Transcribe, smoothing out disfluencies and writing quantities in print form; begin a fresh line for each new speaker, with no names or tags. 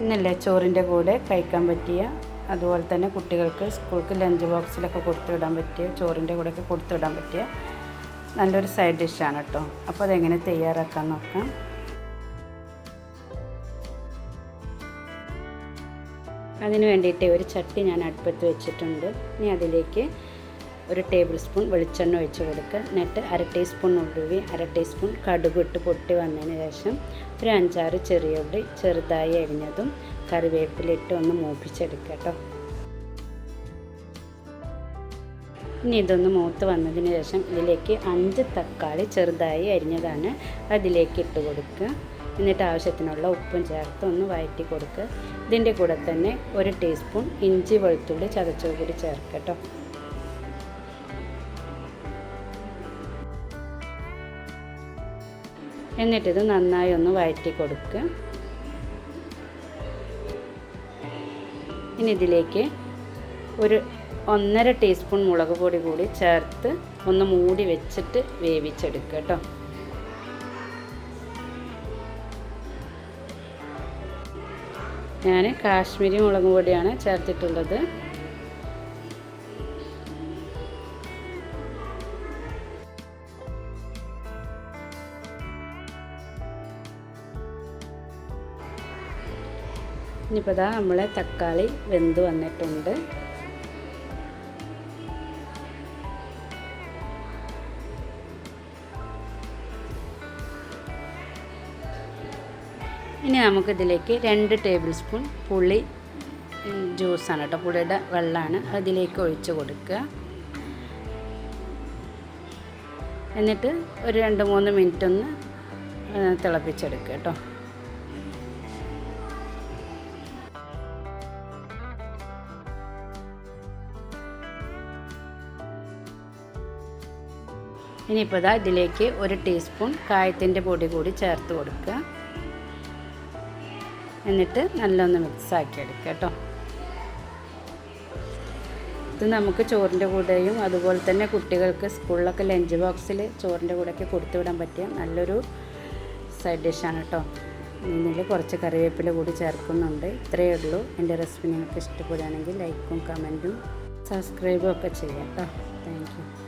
ഇന്നല്ലേ ചോറിൻ്റെ കൂടെ കഴിക്കാൻ പറ്റിയ, അതുപോലെ തന്നെ കുട്ടികൾക്ക് സ്കൂൾക്ക് ലഞ്ച് ബോക്സിലൊക്കെ കൊടുത്തുവിടാൻ പറ്റിയ, ചോറിൻ്റെ കൂടെയൊക്കെ കൊടുത്തുവിടാൻ പറ്റിയ നല്ലൊരു സൈഡ് ഡിഷാണ് കേട്ടോ. അപ്പോൾ അതെങ്ങനെ തയ്യാറാക്കാൻ നോക്കാം. അതിന് വേണ്ടിയിട്ട് ഒരു ചട്ടി ഞാൻ അടുപ്പത്ത് വെച്ചിട്ടുണ്ട്. ഇനി അതിലേക്ക് ഒരു ടേബിൾ സ്പൂൺ വെളിച്ചെണ്ണ ഒഴിച്ച് കൊടുക്കുക. എന്നിട്ട് 1/2 ടീസ്പൂൺ ഉലുവി, 1/2 ടീസ്പൂൺ കടുക് ഇട്ട് പൊട്ടി വന്നതിന് ശേഷം ഒരു 5-6 ചെറിയ ഉള്ളി ചെറുതായി അരിഞ്ഞതും കറിവേപ്പിലിട്ട് ഒന്ന് മൂപ്പിച്ചെടുക്കുക കേട്ടോ. ഇനി ഇതൊന്ന് മൂത്ത് വന്നതിന് ശേഷം ഇതിലേക്ക് 5 തക്കാളി ചെറുതായി അരിഞ്ഞതാണ് അതിലേക്ക് ഇട്ട് കൊടുക്കുക. എന്നിട്ട് ആവശ്യത്തിനുള്ള ഉപ്പും ചേർത്ത് ഒന്ന് വഴറ്റി കൊടുക്കുക. ഇതിൻ്റെ കൂടെ തന്നെ 1 ടീസ്പൂൺ ഇഞ്ചി വെളുത്തുള്ളി ചതച്ചത് കൂടി ചേർക്കുക കേട്ടോ. എന്നിട്ടിത് നന്നായി ഒന്ന് വഴറ്റി കൊടുക്കുക. ഇനി ഇതിലേക്ക് ഒരു 1.5 ടീസ്പൂൺ മുളക് പൊടി കൂടി ചേർത്ത് ഒന്ന് മൂടി വെച്ചിട്ട് വേവിച്ചെടുക്കുക കേട്ടോ. ഞാൻ കാശ്മീരി മുളക് പൊടിയാണ് ചേർത്തിട്ടുള്ളത്. ഇനിയിപ്പോൾ ഇതാ നമ്മളെ തക്കാളി വെന്ത് വന്നിട്ടുണ്ട്. ഇനി നമുക്കിതിലേക്ക് 2 ടേബിൾ സ്പൂൺ പുളി ജ്യൂസാണ് കേട്ടോ, പുളിയുടെ വെള്ളമാണ്, അതിലേക്ക് ഒഴിച്ച് കൊടുക്കുക. എന്നിട്ട് ഒരു 2-3 മിനിറ്റ് ഒന്ന് തിളപ്പിച്ചെടുക്കുക കേട്ടോ. ഇനിയിപ്പോൾ ഇതാ ഇതിലേക്ക് 1 ടീസ്പൂൺ കായത്തിൻ്റെ പൊടി കൂടി ചേർത്ത് കൊടുക്കുക. എന്നിട്ട് നല്ലൊന്ന് മിക്സാക്കി എടുക്കുക കേട്ടോ. ഇത് നമുക്ക് ചോറിൻ്റെ കൂടെയും അതുപോലെ തന്നെ കുട്ടികൾക്ക് സ്കൂളിലൊക്കെ ലഞ്ച് ബോക്സിൽ ചോറിൻ്റെ കൂടെയൊക്കെ കൊടുത്തുവിടാൻ പറ്റിയ നല്ലൊരു സൈഡ് ഡിഷാണ് കേട്ടോ. ഇതിൽ കുറച്ച് കറിവേപ്പില കൂടി ചേർക്കുന്നുണ്ട്. ഇത്രയേ ഉള്ളൂ. എൻ്റെ റെസിപ്പി നിങ്ങൾക്ക് ഇഷ്ടപ്പെടുകയാണെങ്കിൽ ലൈക്കും കമൻറ്റും സബ്സ്ക്രൈബും ഒക്കെ ചെയ്യാം കേട്ടോ. Thank you.